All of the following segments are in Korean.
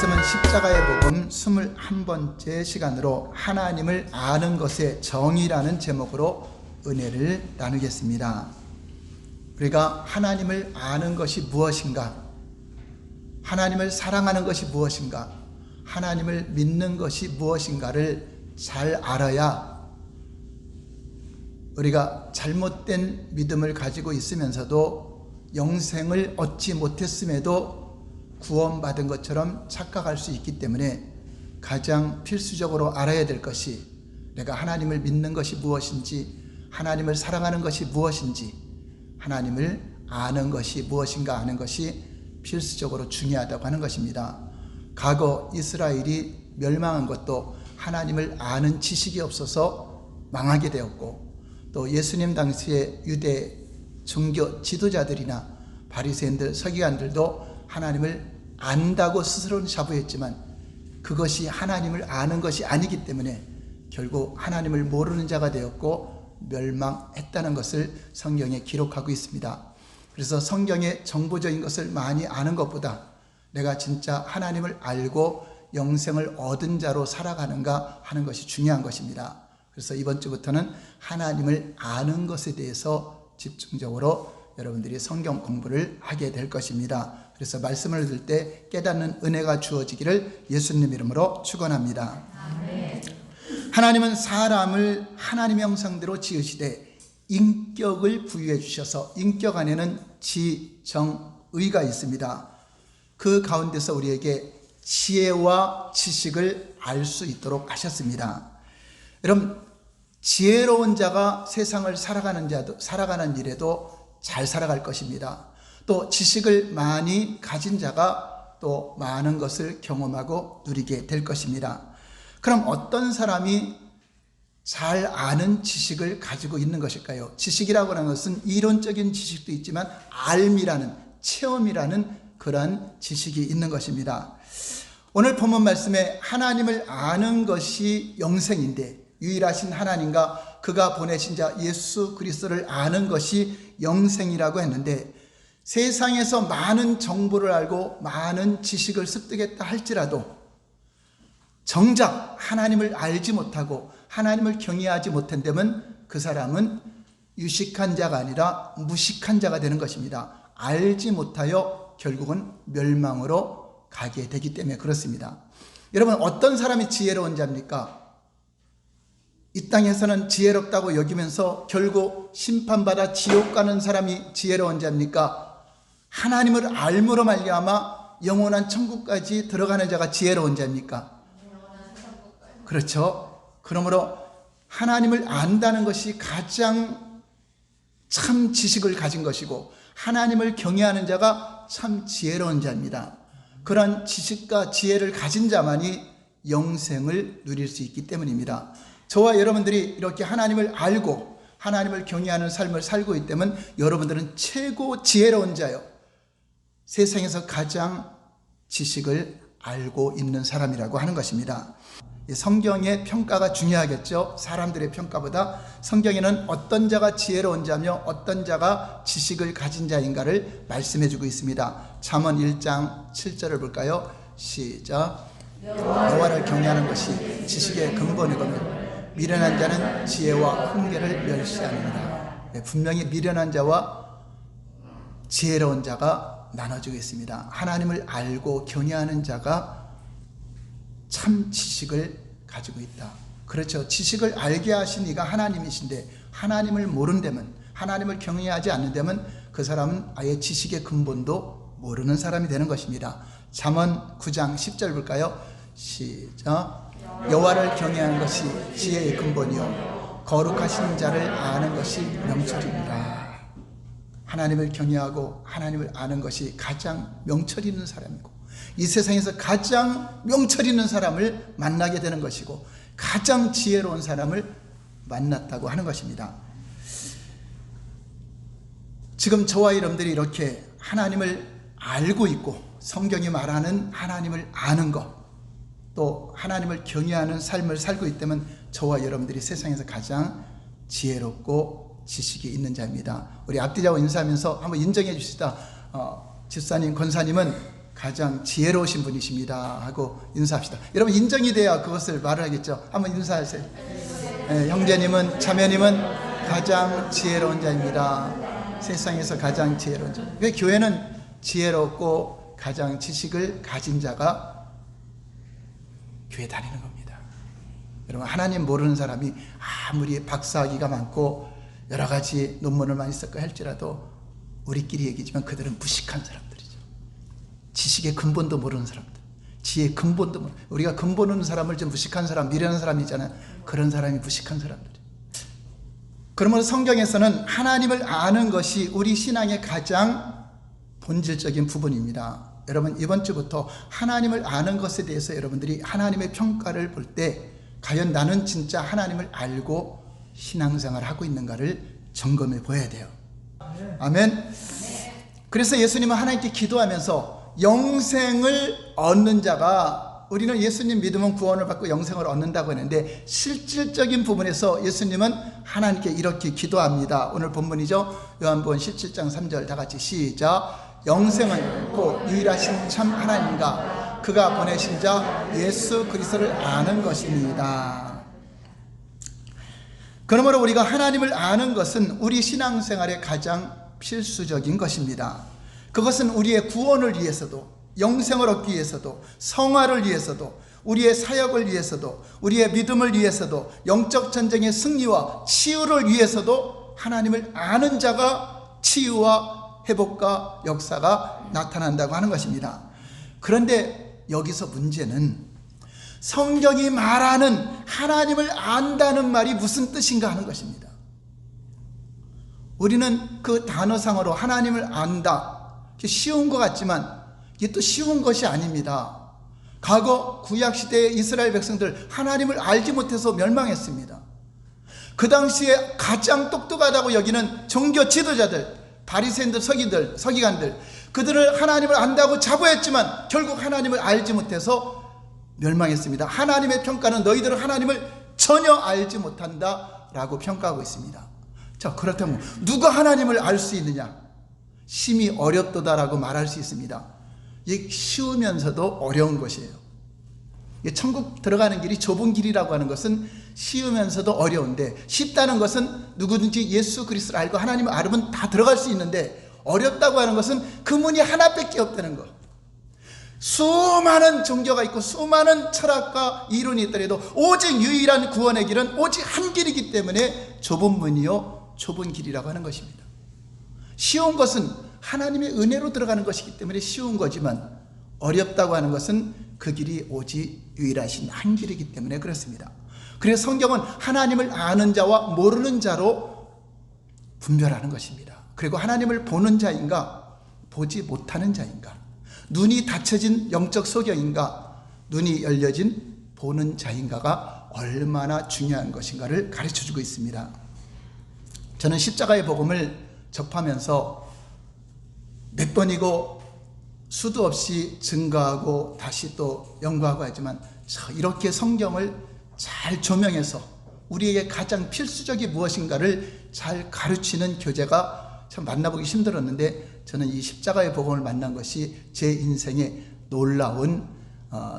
말씀은 십자가의 복음 21번째 시간으로 하나님을 아는 것의 정의라는 제목으로 은혜를 나누겠습니다. 우리가 하나님을 아는 것이 무엇인가, 하나님을 사랑하는 것이 무엇인가, 하나님을 믿는 것이 무엇인가를 잘 알아야 우리가 잘못된 믿음을 가지고 있으면서도 영생을 얻지 못했음에도 구원받은 것처럼 착각할 수 있기 때문에 가장 필수적으로 알아야 될 것이 내가 하나님을 믿는 것이 무엇인지, 하나님을 사랑하는 것이 무엇인지, 하나님을 아는 것이 무엇인가 아는 것이 필수적으로 중요하다고 하는 것입니다. 과거 이스라엘이 멸망한 것도 하나님을 아는 지식이 없어서 망하게 되었고, 또 예수님 당시에 유대 종교 지도자들이나 바리새인들, 서기관들도 하나님을 안다고 스스로는 자부했지만 그것이 하나님을 아는 것이 아니기 때문에 결국 하나님을 모르는 자가 되었고 멸망했다는 것을 성경에 기록하고 있습니다. 그래서 성경의 정보적인 것을 많이 아는 것보다 내가 진짜 하나님을 알고 영생을 얻은 자로 살아가는가 하는 것이 중요한 것입니다. 그래서 이번 주부터는 하나님을 아는 것에 대해서 집중적으로 여러분들이 성경 공부를 하게 될 것입니다. 그래서 말씀을 들을 때 깨닫는 은혜가 주어지기를 예수님 이름으로 축원합니다. 아멘. 하나님은 사람을 하나님의 형상대로 지으시되 인격을 부여해 주셔서 인격 안에는 지, 정, 의가 있습니다. 그 가운데서 우리에게 지혜와 지식을 알 수 있도록 하셨습니다. 여러분, 지혜로운 자가 세상을 살아가는 일에도 잘 살아갈 것입니다. 또 지식을 많이 가진 자가 또 많은 것을 경험하고 누리게 될 것입니다. 그럼 어떤 사람이 잘 아는 지식을 가지고 있는 것일까요? 지식이라고 하는 것은 이론적인 지식도 있지만 알미라는, 체험이라는 그런 지식이 있는 것입니다. 오늘 본문 말씀에 하나님을 아는 것이 영생인데, 유일하신 하나님과 그가 보내신 자 예수 그리스도를 아는 것이 영생이라고 했는데, 세상에서 많은 정보를 알고 많은 지식을 습득했다 할지라도 정작 하나님을 알지 못하고 하나님을 경외하지 못한다면 그 사람은 유식한 자가 아니라 무식한 자가 되는 것입니다. 알지 못하여 결국은 멸망으로 가게 되기 때문에 그렇습니다. 여러분, 어떤 사람이 지혜로운 자입니까? 이 땅에서는 지혜롭다고 여기면서 결국 심판받아 지옥 가는 사람이 지혜로운 자입니까? 하나님을 알므로 말미암아 영원한 천국까지 들어가는 자가 지혜로운 자입니까? 그렇죠. 그러므로 하나님을 안다는 것이 가장 참 지식을 가진 것이고 하나님을 경외하는 자가 참 지혜로운 자입니다. 그런 지식과 지혜를 가진 자만이 영생을 누릴 수 있기 때문입니다. 저와 여러분들이 이렇게 하나님을 알고 하나님을 경외하는 삶을 살고 있다면 여러분들은 최고 지혜로운 자요, 세상에서 가장 지식을 알고 있는 사람이라고 하는 것입니다. 성경의 평가가 중요하겠죠. 사람들의 평가보다 성경에는 어떤 자가 지혜로운 자며 어떤 자가 지식을 가진 자인가를 말씀해 주고 있습니다. 잠언 1장 7절을 볼까요? 시작. 여호와를 경외하는 것이 지식의 근본이거늘 미련한 자는 지혜와 훈계를 멸시하느니라. 분명히 미련한 자와 지혜로운 자가 나눠지고 있습니다. 하나님을 알고 경외하는 자가 참 지식을 가지고 있다. 그렇죠. 지식을 알게 하신 이가 하나님이신데 하나님을 모른다면, 하나님을 경외하지 않는다면 그 사람은 아예 지식의 근본도 모르는 사람이 되는 것입니다. 잠언 9장 10절 볼까요? 시작. 여호와를 경외하는 것이 지혜의 근본이요 거룩하신 자를 아는 것이 명철이니라. 하나님을 경외하고 하나님을 아는 것이 가장 명철 있는 사람이고 이 세상에서 가장 명철 있는 사람을 만나게 되는 것이고 가장 지혜로운 사람을 만났다고 하는 것입니다. 지금 저와 여러분들이 이렇게 하나님을 알고 있고 성경이 말하는 하나님을 아는 것, 또 하나님을 경외하는 삶을 살고 있다면 저와 여러분들이 세상에서 가장 지혜롭고 지식이 있는 자입니다. 우리 앞뒤자와 인사하면서 한번 인정해 주시다. 집사님, 권사님은 가장 지혜로우신 분이십니다 하고 인사합시다. 여러분 인정이 돼야 그것을 말을 하겠죠. 한번 인사하세요. 형제님은, 자매님은 가장 지혜로운 자입니다. 세상에서 가장 지혜로운 자. 왜 교회는 지혜롭고 가장 지식을 가진 자가 교회 다니는 겁니다. 여러분, 하나님 모르는 사람이 아무리 박사학위가 많고 여러 가지 논문을 많이 썼고 할지라도 우리끼리 얘기지만 그들은 무식한 사람들이죠. 지식의 근본도 모르는 사람들, 지혜의 근본도 모르는, 우리가 근본 없는 사람을 좀 무식한 사람, 미련한 사람이 있잖아요. 그런 사람이 무식한 사람들이에요. 그러면 성경에서는 하나님을 아는 것이 우리 신앙의 가장 본질적인 부분입니다. 여러분, 이번 주부터 하나님을 아는 것에 대해서 여러분들이 하나님의 평가를 볼 때 과연 나는 진짜 하나님을 알고 신앙생활을 하고 있는가를 점검해 보아야 돼요. 아멘. 그래서 예수님은 하나님께 기도하면서 영생을 얻는 자가, 우리는 예수님 믿으면 구원을 받고 영생을 얻는다고 했는데 실질적인 부분에서 예수님은 하나님께 이렇게 기도합니다. 오늘 본문이죠. 요한복음 17장 3절 다 같이 시작. 영생은 곧 유일하신 참 하나님과 그가 보내신 자 예수 그리스도를 아는 것입니다. 그러므로 우리가 하나님을 아는 것은 우리 신앙생활의 가장 필수적인 것입니다. 그것은 우리의 구원을 위해서도, 영생을 얻기 위해서도, 성화를 위해서도, 우리의 사역을 위해서도, 우리의 믿음을 위해서도, 영적 전쟁의 승리와 치유를 위해서도 하나님을 아는 자가 치유와 회복과 역사가 나타난다고 하는 것입니다. 그런데 여기서 문제는 성경이 말하는 하나님을 안다는 말이 무슨 뜻인가 하는 것입니다. 우리는 그 단어상으로 하나님을 안다, 쉬운 것 같지만 이게 또 쉬운 것이 아닙니다. 과거 구약시대의 이스라엘 백성들 하나님을 알지 못해서 멸망했습니다. 그 당시에 가장 똑똑하다고 여기는 종교 지도자들, 바리새인들, 서기관들, 그들을 하나님을 안다고 자부했지만 결국 하나님을 알지 못해서 멸망했습니다. 하나님의 평가는 너희들은 하나님을 전혀 알지 못한다라고 평가하고 있습니다. 자, 그렇다면 누가 하나님을 알 수 있느냐? 심히 어렵도다라고 말할 수 있습니다. 이게 쉬우면서도 어려운 것이에요. 천국 들어가는 길이 좁은 길이라고 하는 것은 쉬우면서도 어려운데, 쉽다는 것은 누구든지 예수 그리스도를 알고 하나님을 알으면 다 들어갈 수 있는데, 어렵다고 하는 것은 그 문이 하나밖에 없다는 것. 수많은 종교가 있고 수많은 철학과 이론이 있더라도 오직 유일한 구원의 길은 오직 한 길이기 때문에 좁은 문이요 좁은 길이라고 하는 것입니다. 쉬운 것은 하나님의 은혜로 들어가는 것이기 때문에 쉬운 거지만, 어렵다고 하는 것은 그 길이 오직 유일하신 한 길이기 때문에 그렇습니다. 그래서 성경은 하나님을 아는 자와 모르는 자로 분별하는 것입니다. 그리고 하나님을 보는 자인가 보지 못하는 자인가, 눈이 닫혀진 영적 소경인가 눈이 열려진 보는 자인가가 얼마나 중요한 것인가를 가르쳐주고 있습니다. 저는 십자가의 복음을 접하면서 몇 번이고 수도 없이 증거하고 다시 또 연구하고 하지만, 이렇게 성경을 잘 조명해서 우리에게 가장 필수적이 무엇인가를 잘 가르치는 교재가 참 만나보기 힘들었는데, 저는 이 십자가의 복음을 만난 것이 제 인생의 놀라운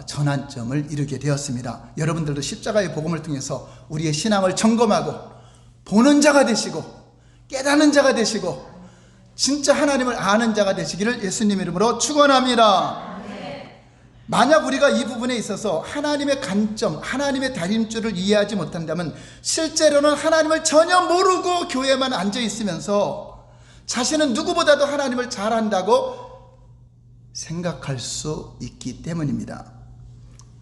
전환점을 이루게 되었습니다. 여러분들도 십자가의 복음을 통해서 우리의 신앙을 점검하고 보는 자가 되시고 깨닫는 자가 되시고 진짜 하나님을 아는 자가 되시기를 예수님 이름으로 축원합니다. 만약 우리가 이 부분에 있어서 하나님의 관점, 하나님의 다림줄을 이해하지 못한다면 실제로는 하나님을 전혀 모르고 교회만 앉아 있으면서 자신은 누구보다도 하나님을 잘 안다고 생각할 수 있기 때문입니다.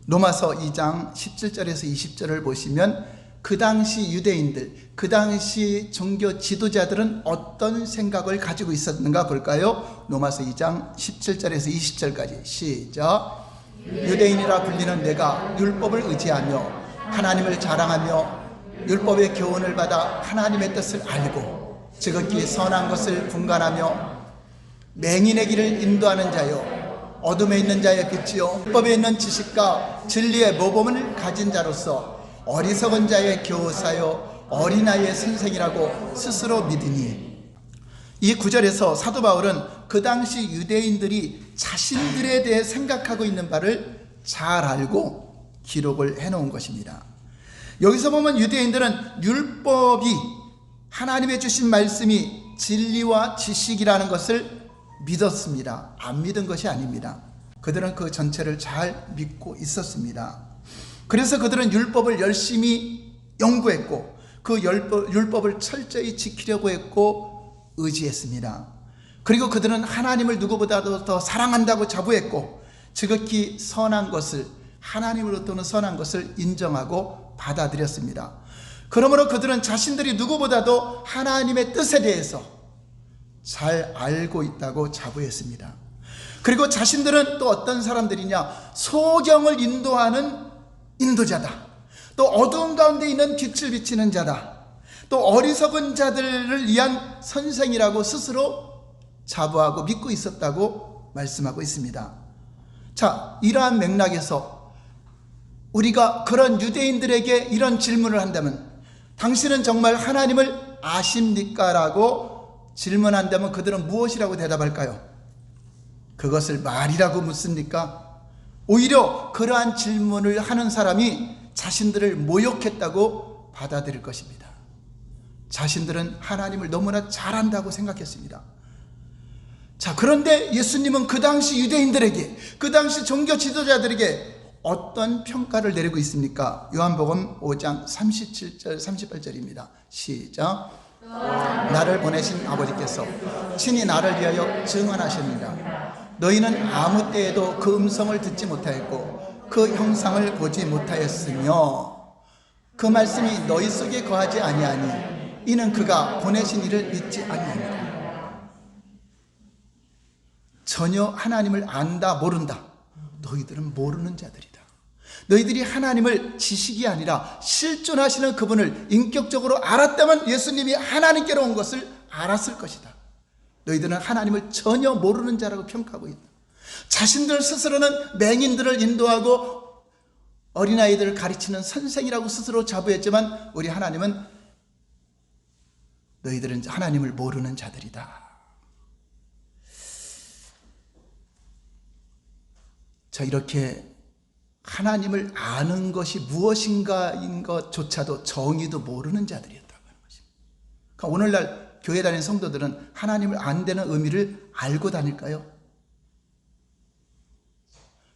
로마서 2장 17절에서 20절을 보시면 그 당시 유대인들, 그 당시 종교 지도자들은 어떤 생각을 가지고 있었는가 볼까요? 로마서 2장 17절에서 20절까지 시작. 유대인이라 불리는 내가 율법을 의지하며 하나님을 자랑하며 율법의 교훈을 받아 하나님의 뜻을 알고 지극히 선한 것을 분간하며 맹인의 길을 인도하는 자요 어둠에 있는 자의 빛이요 율법에 있는 지식과 진리의 모범을 가진 자로서 어리석은 자의 교사요 어린아이의 선생이라고 스스로 믿으니, 이 구절에서 사도 바울은 그 당시 유대인들이 자신들에 대해 생각하고 있는 바를 잘 알고 기록을 해놓은 것입니다. 여기서 보면 유대인들은 율법이, 하나님의 주신 말씀이 진리와 지식이라는 것을 믿었습니다. 안 믿은 것이 아닙니다. 그들은 그 전체를 잘 믿고 있었습니다. 그래서 그들은 율법을 열심히 연구했고 그 율법을 철저히 지키려고 했고 의지했습니다. 그리고 그들은 하나님을 누구보다도 더 사랑한다고 자부했고 지극히 선한 것을, 하나님으로부터는 선한 것을 인정하고 받아들였습니다. 그러므로 그들은 자신들이 누구보다도 하나님의 뜻에 대해서 잘 알고 있다고 자부했습니다. 그리고 자신들은 또 어떤 사람들이냐, 소경을 인도하는 인도자다, 또 어두운 가운데 있는 빛을 비치는 자다, 또 어리석은 자들을 위한 선생이라고 스스로 자부하고 믿고 있었다고 말씀하고 있습니다. 자, 이러한 맥락에서 우리가 그런 유대인들에게 이런 질문을 한다면, 당신은 정말 하나님을 아십니까? 라고 질문한다면 그들은 무엇이라고 대답할까요? 그것을 말이라고 묻습니까? 오히려 그러한 질문을 하는 사람이 자신들을 모욕했다고 받아들일 것입니다. 자신들은 하나님을 너무나 잘한다고 생각했습니다. 자, 그런데 예수님은 그 당시 유대인들에게, 그 당시 종교 지도자들에게 어떤 평가를 내리고 있습니까? 요한복음 5장 37절 38절입니다. 시작. 나를 보내신 아버지께서 친히 나를 위하여 증언하셨느니라. 너희는 아무 때에도 그 음성을 듣지 못하였고 그 형상을 보지 못하였으며 그 말씀이 너희 속에 거하지 아니하니 이는 그가 보내신 이를 믿지 아니하니라. 전혀 하나님을 안다 모른다, 너희들은 모르는 자들이다. 너희들이 하나님을 지식이 아니라 실존하시는 그분을 인격적으로 알았다면 예수님이 하나님께로 온 것을 알았을 것이다. 너희들은 하나님을 전혀 모르는 자라고 평가하고 있다. 자신들 스스로는 맹인들을 인도하고 어린아이들을 가르치는 선생이라고 스스로 자부했지만 우리 하나님은 너희들은 하나님을 모르는 자들이다. 자, 이렇게 하나님을 아는 것이 무엇인가인 것조차도 정의도 모르는 자들이었다고 하는 것입니다. 그러니까 오늘날 교회 다니는 성도들은 하나님을 안다는 의미를 알고 다닐까요?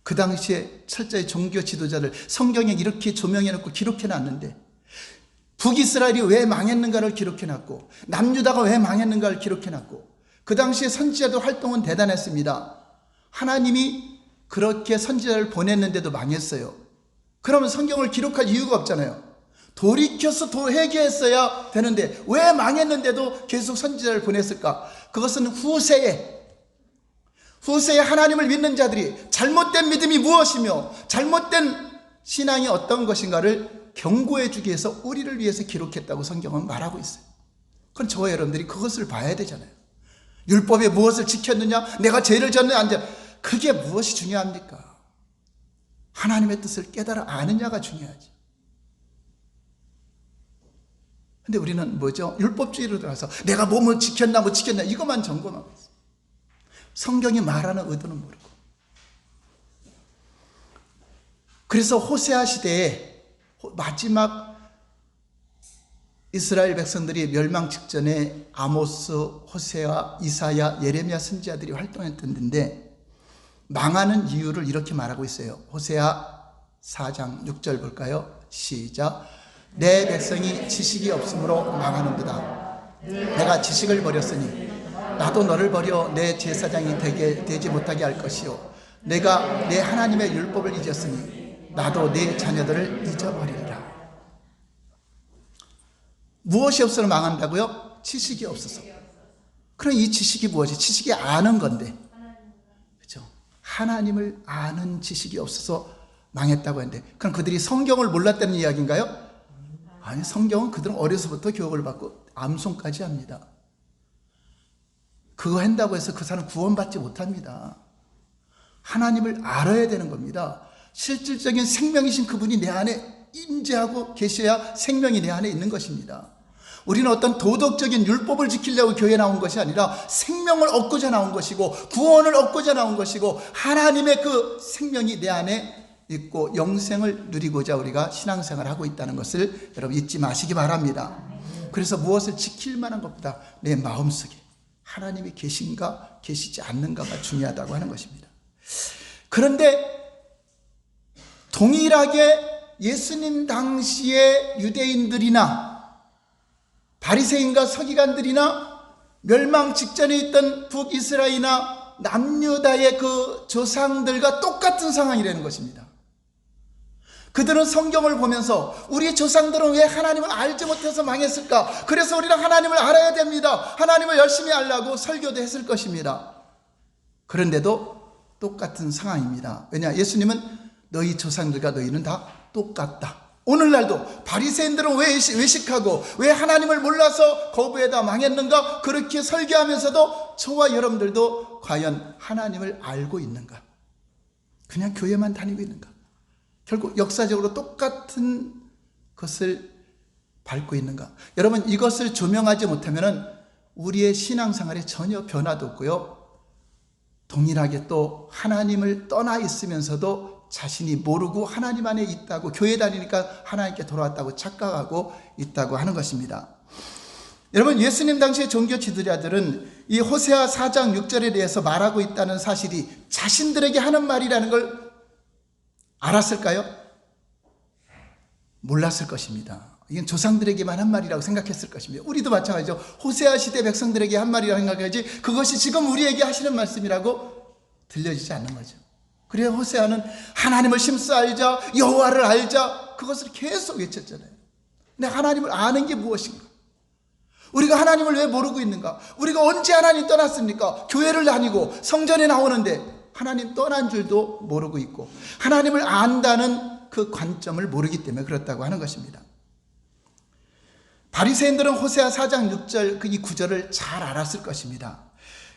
그 당시에 철저히 종교 지도자들 성경에 이렇게 조명해놓고 기록해놨는데 북이스라엘이 왜 망했는가를 기록해놨고 남유다가 왜 망했는가를 기록해놨고 그 당시에 선지자들 활동은 대단했습니다. 하나님이 그렇게 선지자를 보냈는데도 망했어요. 그러면 성경을 기록할 이유가 없잖아요. 돌이켜서 회개했어야 되는데 왜 망했는데도 계속 선지자를 보냈을까? 그것은 후세에 하나님을 믿는 자들이 잘못된 믿음이 무엇이며 잘못된 신앙이 어떤 것인가를 경고해 주기 위해서 우리를 위해서 기록했다고 성경은 말하고 있어요. 그럼 저와 여러분들이 그것을 봐야 되잖아요. 율법에 무엇을 지켰느냐, 내가 죄를 졌느냐 안 졌느냐, 그게 무엇이 중요합니까? 하나님의 뜻을 깨달아 아느냐가 중요하지. 근데 우리는 뭐죠? 율법주의로 들어가서 내가 뭐뭐 지켰나 뭐 지켰나 이것만 점검하고 있어요. 성경이 말하는 의도는 모르고. 그래서 호세아 시대에 마지막 이스라엘 백성들이 멸망 직전에 아모스, 호세아, 이사야, 예레미야 선지자들이 활동했던 데인데 망하는 이유를 이렇게 말하고 있어요. 호세아 4장 6절 볼까요? 시작. 내 백성이 지식이 없으므로 망하는도다. 내가 지식을 버렸으니 나도 너를 버려 내 제사장이 되지 못하게 할 것이요 내가 내 하나님의 율법을 잊었으니 나도 내 자녀들을 잊어버리리라. 무엇이 없어서 망한다고요? 지식이 없어서. 그럼 이 지식이 무엇이? 지식이 아는 건데, 그렇죠? 하나님을 아는 지식이 없어서 망했다고 했는데, 그럼 그들이 성경을 몰랐다는 이야기인가요? 아니, 성경은 그들은 어려서부터 교육을 받고 암송까지 합니다. 그거 한다고 해서 그 사람 구원받지 못합니다. 하나님을 알아야 되는 겁니다. 실질적인 생명이신 그분이 내 안에 임재하고 계셔야 생명이 내 안에 있는 것입니다. 우리는 어떤 도덕적인 율법을 지키려고 교회에 나온 것이 아니라 생명을 얻고자 나온 것이고 구원을 얻고자 나온 것이고 하나님의 그 생명이 내 안에 있고 영생을 누리고자 우리가 신앙생활을 하고 있다는 것을 여러분 잊지 마시기 바랍니다. 그래서 무엇을 지킬 만한 것보다 내 마음속에 하나님이 계신가 계시지 않는가가 중요하다고 하는 것입니다. 그런데 동일하게 예수님 당시의 유대인들이나 바리새인과 서기관들이나 멸망 직전에 있던 북이스라엘이나 남유다의 그 조상들과 똑같은 상황이라는 것입니다. 그들은 성경을 보면서 우리 조상들은 왜 하나님을 알지 못해서 망했을까? 그래서 우리는 하나님을 알아야 됩니다. 하나님을 열심히 알라고 설교도 했을 것입니다. 그런데도 똑같은 상황입니다. 왜냐? 예수님은 너희 조상들과 너희는 다 똑같다. 오늘날도 바리새인들은 왜 외식하고 왜 하나님을 몰라서 거부에다 망했는가? 그렇게 설교하면서도 저와 여러분들도 과연 하나님을 알고 있는가? 그냥 교회만 다니고 있는가? 결국 역사적으로 똑같은 것을 밟고 있는가? 여러분, 이것을 조명하지 못하면 우리의 신앙생활에 전혀 변화도 없고요, 동일하게 또 하나님을 떠나 있으면서도 자신이 모르고 하나님 안에 있다고, 교회 다니니까 하나님께 돌아왔다고 착각하고 있다고 하는 것입니다. 여러분, 예수님 당시의 종교 지도자들은 이 호세아 4장 6절에 대해서 말하고 있다는 사실이 자신들에게 하는 말이라는 걸 알았을까요? 몰랐을 것입니다. 이건 조상들에게만 한 말이라고 생각했을 것입니다. 우리도 마찬가지죠. 호세아 시대 백성들에게 한 말이라고 생각하지 그것이 지금 우리에게 하시는 말씀이라고 들려지지 않는 거죠. 그래야 호세아는 하나님을 심써 알자, 여호와를 알자, 그것을 계속 외쳤잖아요. 근데 하나님을 아는 게 무엇인가? 우리가 하나님을 왜 모르고 있는가? 우리가 언제 하나님 떠났습니까? 교회를 다니고 성전에 나오는데 하나님 떠난 줄도 모르고 있고 하나님을 안다는 그 관점을 모르기 때문에 그렇다고 하는 것입니다. 바리새인들은 호세아 4장 6절 이 구절을 잘 알았을 것입니다.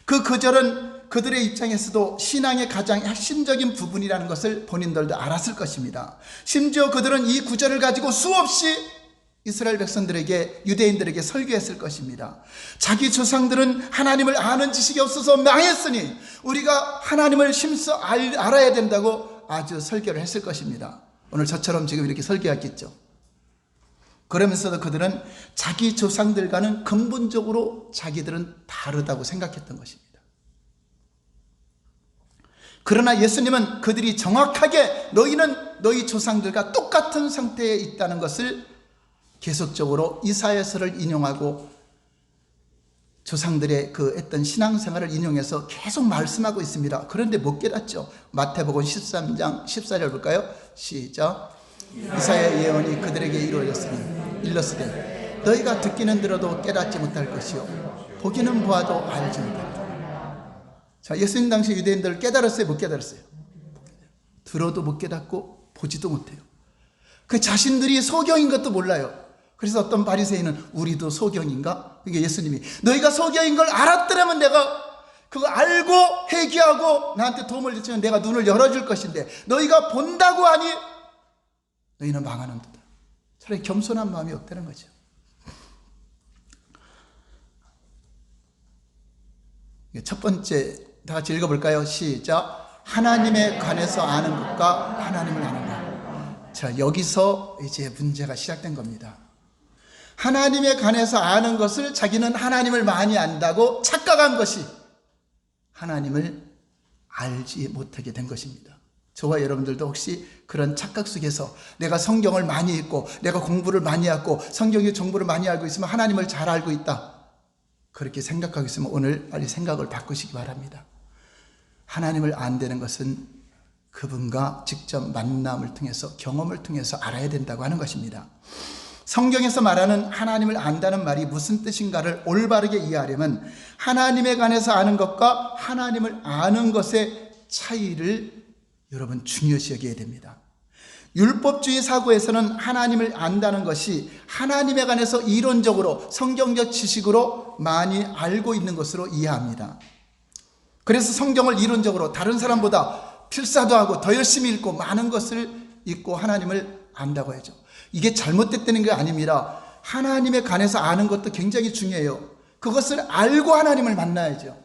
그 구절은 그들의 입장에서도 신앙의 가장 핵심적인 부분이라는 것을 본인들도 알았을 것입니다. 심지어 그들은 이 구절을 가지고 수없이 이스라엘 백성들에게, 유대인들에게 설교했을 것입니다. 자기 조상들은 하나님을 아는 지식이 없어서 망했으니 우리가 하나님을 심써 알아야 된다고 아주 설교를 했을 것입니다. 오늘 저처럼 지금 이렇게 설교했겠죠. 그러면서도 그들은 자기 조상들과는 근본적으로 자기들은 다르다고 생각했던 것입니다. 그러나 예수님은 그들이 정확하게 너희는 너희 조상들과 똑같은 상태에 있다는 것을 계속적으로 이사야서를 인용하고 조상들의 그 했던 신앙생활을 인용해서 계속 말씀하고 있습니다. 그런데 못 깨닫죠. 마태복음 13장 14절 볼까요? 시작. 이사야 예언이 그들에게 이르렀으되 너희가 듣기는 들어도 깨닫지 못할 것이요 보기는 보아도 알지 못한다. 자, 예수님 당시 유대인들 깨달았어요? 못 깨달았어요? 들어도 못 깨닫고 보지도 못해요. 그 자신들이 소경인 것도 몰라요. 그래서 어떤 바리새인은 우리도 소경인가? 그게 예수님이 너희가 소경인 걸 알았더라면 내가 그거 알고 회개하고 나한테 도움을 요청하면 내가 눈을 열어줄 것인데 너희가 본다고 하니 너희는 망하는 듯. 차라리 겸손한 마음이 없다는 거죠. 첫 번째 다 같이 읽어볼까요? 시작. 하나님에 관해서 아는 것과 하나님을 아는 것. 자, 여기서 이제 문제가 시작된 겁니다. 하나님에 관해서 아는 것을 자기는 하나님을 많이 안다고 착각한 것이 하나님을 알지 못하게 된 것입니다. 저와 여러분들도 혹시 그런 착각 속에서 내가 성경을 많이 읽고 내가 공부를 많이 하고 성경의 정보를 많이 알고 있으면 하나님을 잘 알고 있다, 그렇게 생각하고 있으면 오늘 빨리 생각을 바꾸시기 바랍니다. 하나님을 안다는 것은 그분과 직접 만남을 통해서, 경험을 통해서 알아야 된다고 하는 것입니다. 성경에서 말하는 하나님을 안다는 말이 무슨 뜻인가를 올바르게 이해하려면 하나님에 관해서 아는 것과 하나님을 아는 것의 차이를 여러분 중요시 여겨야 됩니다. 율법주의 사고에서는 하나님을 안다는 것이 하나님에 관해서 이론적으로 성경적 지식으로 많이 알고 있는 것으로 이해합니다. 그래서 성경을 이론적으로 다른 사람보다 필사도 하고 더 열심히 읽고 많은 것을 읽고 하나님을 안다고 하죠. 이게 잘못됐다는 게 아닙니다. 하나님에 관해서 아는 것도 굉장히 중요해요. 그것을 알고 하나님을 만나야죠.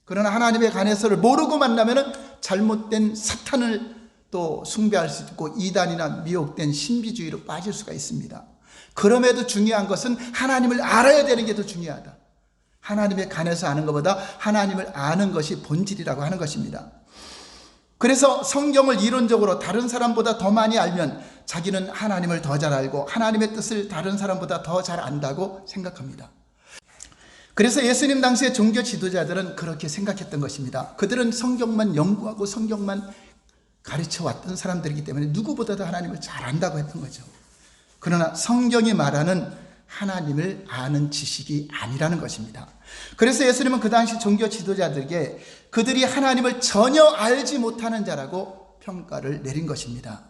그러나 하나님에 관해서를 모르고 만나면 잘못된 사탄을 또 숭배할 수 있고 이단이나 미혹된 신비주의로 빠질 수가 있습니다. 그럼에도 중요한 것은 하나님을 알아야 되는 게 더 중요하다. 하나님에 관해서 아는 것보다 하나님을 아는 것이 본질이라고 하는 것입니다. 그래서 성경을 이론적으로 다른 사람보다 더 많이 알면 자기는 하나님을 더 잘 알고 하나님의 뜻을 다른 사람보다 더 잘 안다고 생각합니다. 그래서 예수님 당시의 종교 지도자들은 그렇게 생각했던 것입니다. 그들은 성경만 연구하고 성경만 가르쳐 왔던 사람들이기 때문에 누구보다도 하나님을 잘 안다고 했던 거죠. 그러나 성경이 말하는 하나님을 아는 지식이 아니라는 것입니다. 그래서 예수님은 그 당시 종교 지도자들에게 그들이 하나님을 전혀 알지 못하는 자라고 평가를 내린 것입니다.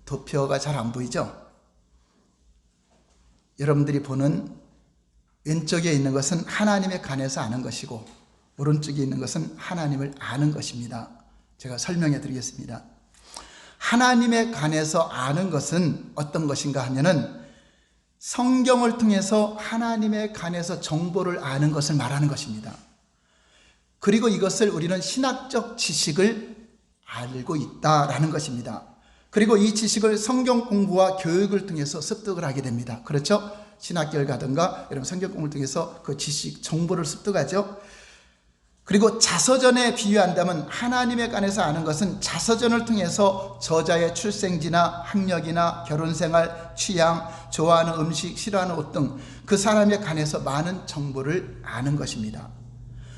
도표가 잘 안 보이죠? 여러분들이 보는 왼쪽에 있는 것은 하나님에 관해서 아는 것이고 오른쪽에 있는 것은 하나님을 아는 것입니다. 제가 설명해 드리겠습니다. 하나님에 관해서 아는 것은 어떤 것인가 하면은 성경을 통해서 하나님에 관해서 정보를 아는 것을 말하는 것입니다. 그리고 이것을 우리는 신학적 지식을 알고 있다라는 것입니다. 그리고 이 지식을 성경 공부와 교육을 통해서 습득을 하게 됩니다. 그렇죠? 신학교를 가든가 여러분 성경 공부를 통해서 그 지식, 정보를 습득하죠. 그리고 자서전에 비유한다면 하나님에 관해서 아는 것은 자서전을 통해서 저자의 출생지나 학력이나 결혼생활, 취향, 좋아하는 음식, 싫어하는 옷 등 그 사람에 관해서 많은 정보를 아는 것입니다.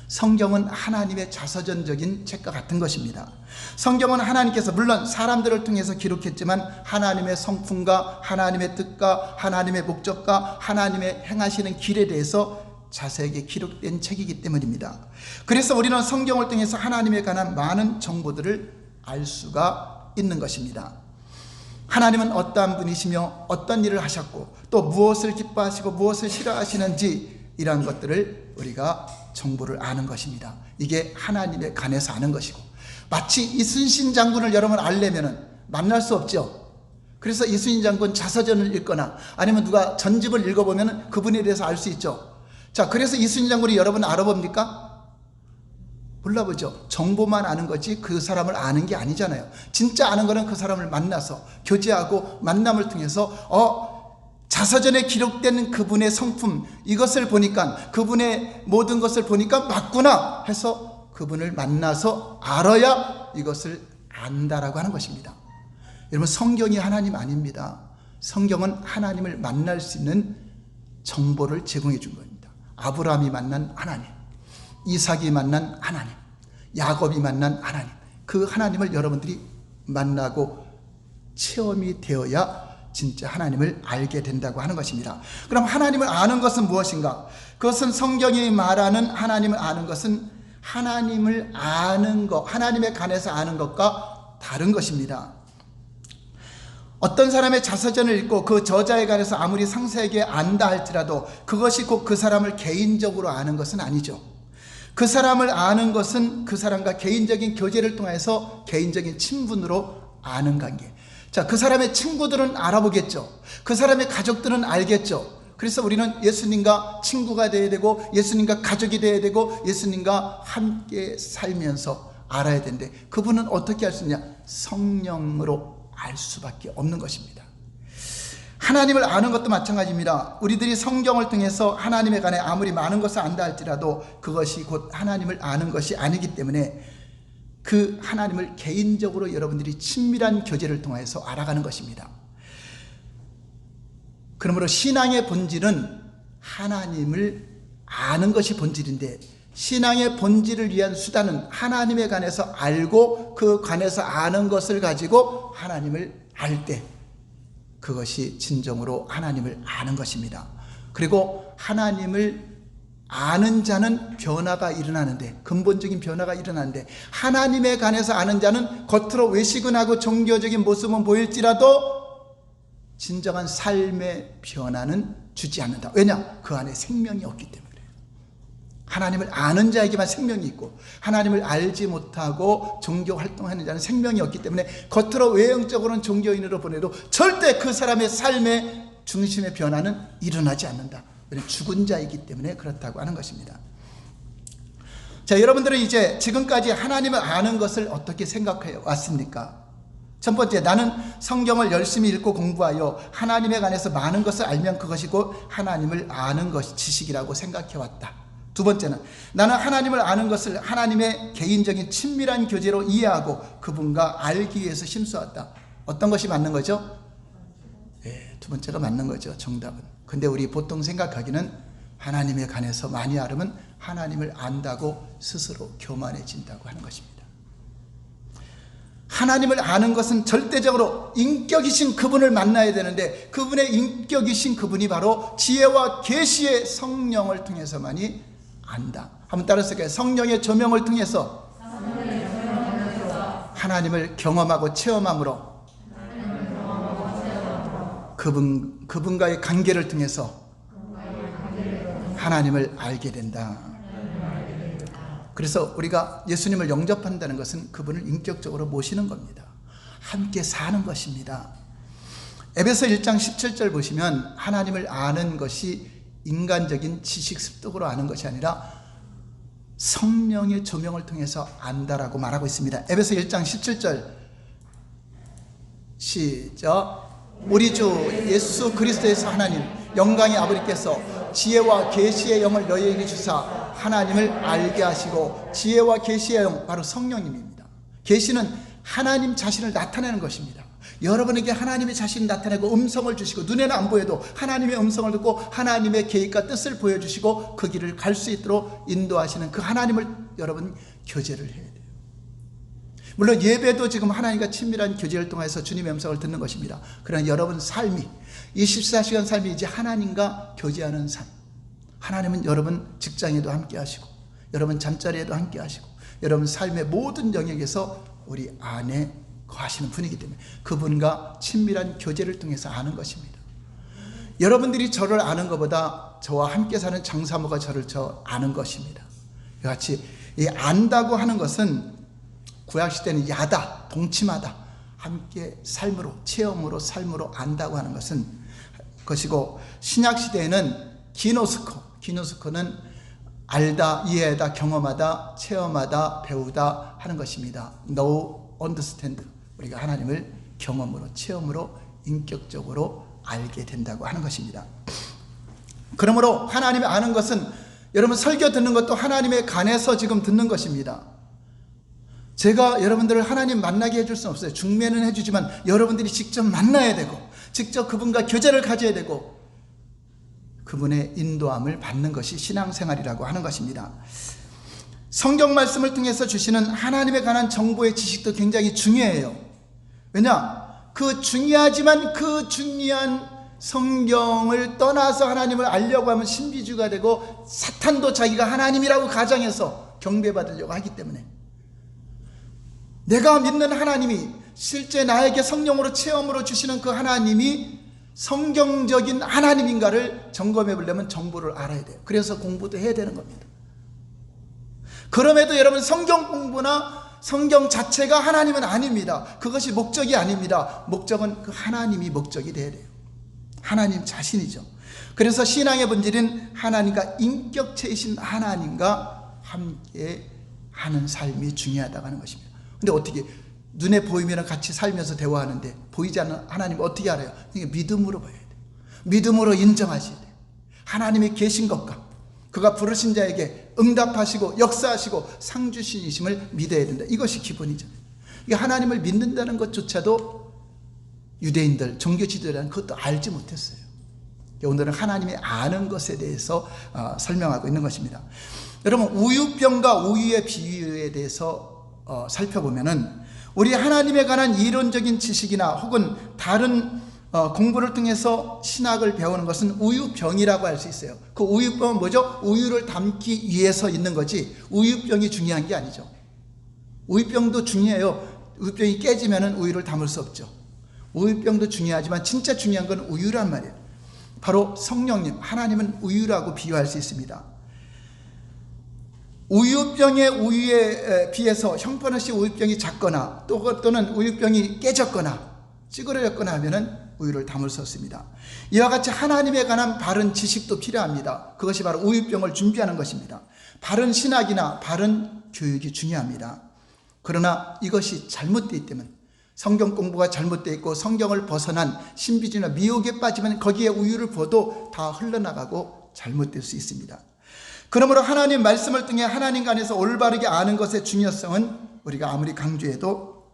성경은 하나님의 자서전적인 책과 같은 것입니다. 성경은 하나님께서 물론 사람들을 통해서 기록했지만 하나님의 성품과 하나님의 뜻과 하나님의 목적과 하나님의 행하시는 길에 대해서 자세하게 기록된 책이기 때문입니다. 그래서 우리는 성경을 통해서 하나님에 관한 많은 정보들을 알 수가 있는 것입니다. 하나님은 어떠한 분이시며 어떤 일을 하셨고 또 무엇을 기뻐하시고 무엇을 싫어하시는지 이런 것들을 우리가 정보를 아는 것입니다. 이게 하나님에 관해서 아는 것이고 마치 이순신 장군을 여러분 알려면 만날 수 없죠. 그래서 이순신 장군 자서전을 읽거나 아니면 누가 전집을 읽어보면 그분에 대해서 알 수 있죠. 자, 그래서 이순신 장군이 여러분 알아봅니까? 몰라보죠. 정보만 아는 거지 그 사람을 아는 게 아니잖아요. 진짜 아는 거는 그 사람을 만나서 교제하고 만남을 통해서 자서전에 기록된 그분의 성품 이것을 보니까 그분의 모든 것을 보니까 맞구나 해서 그분을 만나서 알아야 이것을 안다라고 하는 것입니다. 여러분 성경이 하나님 아닙니다. 성경은 하나님을 만날 수 있는 정보를 제공해 준 겁니다. 아브라함이 만난 하나님, 이삭이 만난 하나님, 야곱이 만난 하나님, 그 하나님을 여러분들이 만나고 체험이 되어야 진짜 하나님을 알게 된다고 하는 것입니다. 그럼 하나님을 아는 것은 무엇인가? 그것은 성경이 말하는 하나님을 아는 것은 하나님을 아는 것, 하나님에 관해서 아는 것과 다른 것입니다. 어떤 사람의 자서전을 읽고 그 저자에 관해서 아무리 상세하게 안다 할지라도 그것이 꼭 그 사람을 개인적으로 아는 것은 아니죠. 그 사람을 아는 것은 그 사람과 개인적인 교제를 통해서 개인적인 친분으로 아는 관계. 자, 그 사람의 친구들은 알아보겠죠. 그 사람의 가족들은 알겠죠. 그래서 우리는 예수님과 친구가 되어야 되고 예수님과 가족이 되어야 되고 예수님과 함께 살면서 알아야 되는데 그분은 어떻게 할 수 있냐? 성령으로 알 수밖에 없는 것입니다. 하나님을 아는 것도 마찬가지입니다. 우리들이 성경을 통해서 하나님에 관해 아무리 많은 것을 안다 할지라도 그것이 곧 하나님을 아는 것이 아니기 때문에 그 하나님을 개인적으로 여러분들이 친밀한 교제를 통해서 알아가는 것입니다. 그러므로 신앙의 본질은 하나님을 아는 것이 본질인데 신앙의 본질을 위한 수단은 하나님에 관해서 알고 그 관해서 아는 것을 가지고 하나님을 알 때 그것이 진정으로 하나님을 아는 것입니다. 그리고 하나님을 아는 자는 변화가 일어나는데 근본적인 변화가 일어나는데 하나님에 관해서 아는 자는 겉으로 외식은 하고 종교적인 모습은 보일지라도 진정한 삶의 변화는 주지 않는다. 왜냐? 그 안에 생명이 없기 때문에. 하나님을 아는 자에게만 생명이 있고 하나님을 알지 못하고 종교 활동하는 자는 생명이 없기 때문에 겉으로 외형적으로는 종교인으로 보내도 절대 그 사람의 삶에 중심의 변화는 일어나지 않는다. 우리는 죽은 자이기 때문에 그렇다고 하는 것입니다. 자, 여러분들은 이제 지금까지 하나님을 아는 것을 어떻게 생각해 왔습니까? 첫 번째, 나는 성경을 열심히 읽고 공부하여 하나님에 관해서 많은 것을 알면 그것이고 하나님을 아는 것이 지식이라고 생각해 왔다. 두 번째는, 나는 하나님을 아는 것을 하나님의 개인적인 친밀한 교제로 이해하고 그분과 알기 위해서 힘써왔다. 어떤 것이 맞는 거죠? 네, 두 번째가 맞는 거죠, 정답은. 근데 우리 보통 생각하기는 하나님에 관해서 많이 알으면 하나님을 안다고 스스로 교만해진다고 하는 것입니다. 하나님을 아는 것은 절대적으로 인격이신 그분을 만나야 되는데, 그분의 인격이신 그분이 바로 지혜와 계시의 성령을 통해서만이 안다. 한번 따라서 성령의 조명을 통해서 하나님을 경험하고 체험함으로 그분과의 관계를 통해서 하나님을 알게 된다. 그래서 우리가 예수님을 영접한다는 것은 그분을 인격적으로 모시는 겁니다. 함께 사는 것입니다. 에베소 1장 17절 보시면 하나님을 아는 것이 인간적인 지식 습득으로 아는 것이 아니라 성령의 조명을 통해서 안다라고 말하고 있습니다. 에베소 1장 17절 시작. 우리 주 예수 그리스도에서 하나님 영광의 아버지께서 지혜와 계시의 영을 너희에게 주사 하나님을 알게 하시고, 지혜와 계시의 영, 바로 성령님입니다. 계시는 하나님 자신을 나타내는 것입니다. 여러분에게 하나님의 자신을 나타내고 음성을 주시고, 눈에는 안 보여도 하나님의 음성을 듣고 하나님의 계획과 뜻을 보여주시고 그 길을 갈 수 있도록 인도하시는 그 하나님을 여러분 교제를 해야 돼요. 물론 예배도 지금 하나님과 친밀한 교제를 통해서 주님의 음성을 듣는 것입니다. 그러나 여러분 삶이, 24시간 삶이 이제 하나님과 교제하는 삶. 하나님은 여러분 직장에도 함께 하시고, 여러분 잠자리에도 함께 하시고, 여러분 삶의 모든 영역에서 우리 안에 거하시는 분이기 때문에 그분과 친밀한 교제를 통해서 아는 것입니다. 여러분들이 저를 아는 것보다 저와 함께 사는 장사모가 저를 아는 것입니다. 같이 이 안다고 하는 것은 구약시대는 야다, 동침하다, 함께 삶으로, 체험으로, 삶으로 안다고 하는 것이고, 신약시대에는 기노스코는 알다, 이해하다, 경험하다, 체험하다, 배우다 하는 것입니다. know, understand. 우리가 하나님을 경험으로, 체험으로, 인격적으로 알게 된다고 하는 것입니다. 그러므로 하나님을 아는 것은 여러분 설교 듣는 것도 하나님에 관해서 지금 듣는 것입니다. 제가 여러분들을 하나님 만나게 해줄 수는 없어요. 중매는 해주지만 여러분들이 직접 만나야 되고, 직접 그분과 교제를 가져야 되고, 그분의 인도함을 받는 것이 신앙생활이라고 하는 것입니다. 성경 말씀을 통해서 주시는 하나님에 관한 정보의 지식도 굉장히 중요해요. 왜냐? 그 중요하지만 그 중요한 성경을 떠나서 하나님을 알려고 하면 신비주의가 되고, 사탄도 자기가 하나님이라고 가정해서 경배받으려고 하기 때문에, 내가 믿는 하나님이 실제 나에게 성령으로 체험으로 주시는 그 하나님이 성경적인 하나님인가를 점검해 보려면 정보를 알아야 돼요. 그래서 공부도 해야 되는 겁니다. 그럼에도 여러분, 성경 공부나 성경 자체가 하나님은 아닙니다. 그것이 목적이 아닙니다. 목적은 그 하나님이 목적이 돼야 돼요. 하나님 자신이죠. 그래서 신앙의 본질은 하나님과, 인격체이신 하나님과 함께 하는 삶이 중요하다고 하는 것입니다. 근데 어떻게 눈에 보이면 같이 살면서 대화하는데 보이지 않는 하나님 어떻게 알아요? 그러니까 믿음으로 봐야 돼요. 믿음으로 인정하셔야 돼요. 하나님이 계신 것과 그가 부르신 자에게 응답하시고 역사하시고 상 주신이심을 믿어야 된다. 이것이 기본이죠. 하나님을 믿는다는 것조차도 유대인들, 종교 지도자는 그것도 알지 못했어요. 오늘은 하나님이 아는 것에 대해서 설명하고 있는 것입니다. 여러분, 우유병과 우유의 비유에 대해서 살펴보면은, 우리 하나님에 관한 이론적인 지식이나 혹은 다른 공부를 통해서 신학을 배우는 것은 우유병이라고 할 수 있어요. 그 우유병은 뭐죠? 우유를 담기 위해서 있는 거지 우유병이 중요한 게 아니죠. 우유병도 중요해요. 우유병이 깨지면 우유를 담을 수 없죠. 우유병도 중요하지만 진짜 중요한 건 우유란 말이에요. 바로 성령님, 하나님은 우유라고 비유할 수 있습니다. 우유병의 우유에 비해서 형편없이 우유병이 작거나 또는 우유병이 깨졌거나 찌그러졌거나 하면은 우유를 담을 수 없습니다. 이와 같이 하나님에 관한 바른 지식도 필요합니다. 그것이 바로 우유병을 준비하는 것입니다. 바른 신학이나 바른 교육이 중요합니다. 그러나 이것이 잘못되기 때문에 성경 공부가 잘못되어 있고 성경을 벗어난 신비주의나 미혹에 빠지면 거기에 우유를 부어도 다 흘러나가고 잘못될 수 있습니다. 그러므로 하나님 말씀을 통해 하나님과 안에서 올바르게 아는 것의 중요성은 우리가 아무리 강조해도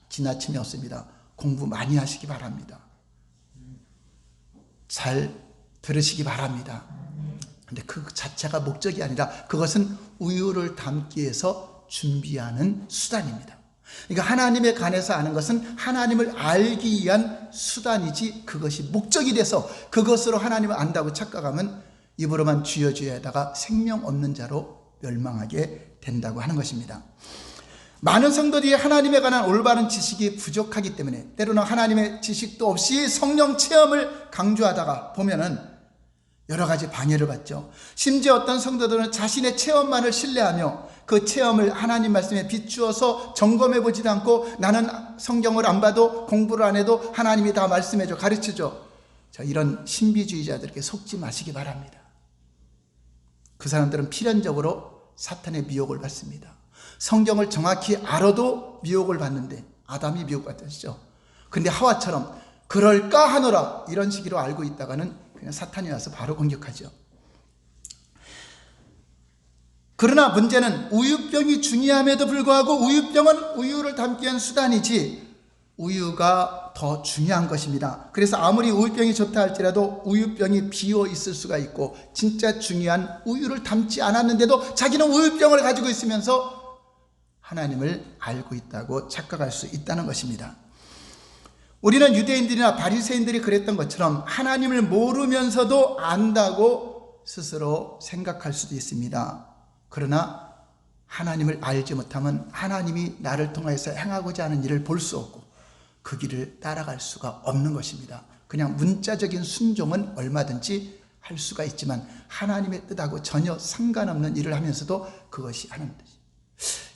지나침이 없습니다. 공부 많이 하시기 바랍니다. 잘 들으시기 바랍니다. 근데 그 자체가 목적이 아니라 그것은 우유를 담기 위해서 준비하는 수단입니다. 그러니까 하나님에 관해서 아는 것은 하나님을 알기 위한 수단이지 그것이 목적이 돼서 그것으로 하나님을 안다고 착각하면 입으로만 주여 주여 하다가 생명 없는 자로 멸망하게 된다고 하는 것입니다. 많은 성도들이 하나님에 관한 올바른 지식이 부족하기 때문에 때로는 하나님의 지식도 없이 성령 체험을 강조하다가 보면은 여러 가지 방해를 받죠. 심지어 어떤 성도들은 자신의 체험만을 신뢰하며 그 체험을 하나님 말씀에 비추어서 점검해 보지도 않고 나는 성경을 안 봐도 공부를 안 해도 하나님이 다 말씀해줘 가르쳐줘. 자, 이런 신비주의자들에게 속지 마시기 바랍니다. 그 사람들은 필연적으로 사탄의 미혹을 받습니다. 성경을 정확히 알아도 미혹을 받는데 아담이 미혹받았죠. 근데 하와처럼 그럴까 하노라 이런 식으로 알고 있다가는 그냥 사탄이 와서 바로 공격하죠. 그러나 문제는 우유병이 중요함에도 불구하고 우유병은 우유를 담기 위한 수단이지 우유가 더 중요한 것입니다. 그래서 아무리 우유병이 좋다 할지라도 우유병이 비어 있을 수가 있고 진짜 중요한 우유를 담지 않았는데도 자기는 우유병을 가지고 있으면서 하나님을 알고 있다고 착각할 수 있다는 것입니다. 우리는 유대인들이나 바리새인들이 그랬던 것처럼 하나님을 모르면서도 안다고 스스로 생각할 수도 있습니다. 그러나 하나님을 알지 못하면 하나님이 나를 통해서 행하고자 하는 일을 볼 수 없고 그 길을 따라갈 수가 없는 것입니다. 그냥 문자적인 순종은 얼마든지 할 수가 있지만 하나님의 뜻하고 전혀 상관없는 일을 하면서도 그것이 하는 뜻이죠.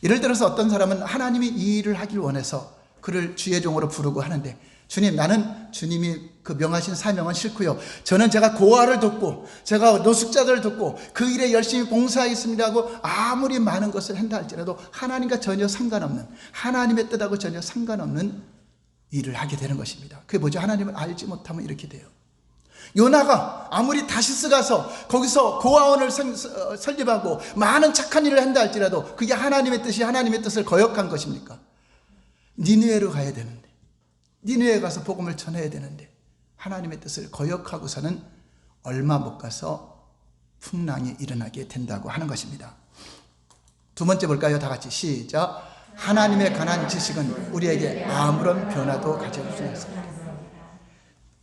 예를 들어서 어떤 사람은 하나님이 이 일을 하길 원해서 그를 주의 종으로 부르고 하는데 주님, 나는 주님이 그 명하신 사명은 싫고요. 저는 제가 고아를 돕고 제가 노숙자들을 돕고 그 일에 열심히 봉사하겠습니다 하고 아무리 많은 것을 한다 할지라도 하나님과 전혀 상관없는 하나님의 뜻하고 전혀 상관없는 일을 하게 되는 것입니다. 그게 뭐죠? 하나님을 알지 못하면 이렇게 돼요. 요나가 아무리 다시스 가서 거기서 고아원을 설립하고 많은 착한 일을 한다 할지라도 그게 하나님의 뜻이 하나님의 뜻을 거역한 것입니까? 니느웨로 가야 되는데 니느웨에 가서 복음을 전해야 되는데 하나님의 뜻을 거역하고서는 얼마 못 가서 풍랑이 일어나게 된다고 하는 것입니다. 두 번째 볼까요? 다 같이 시작. 하나님에 관한 지식은 우리에게 아무런 변화도 가져올 수 없습니다.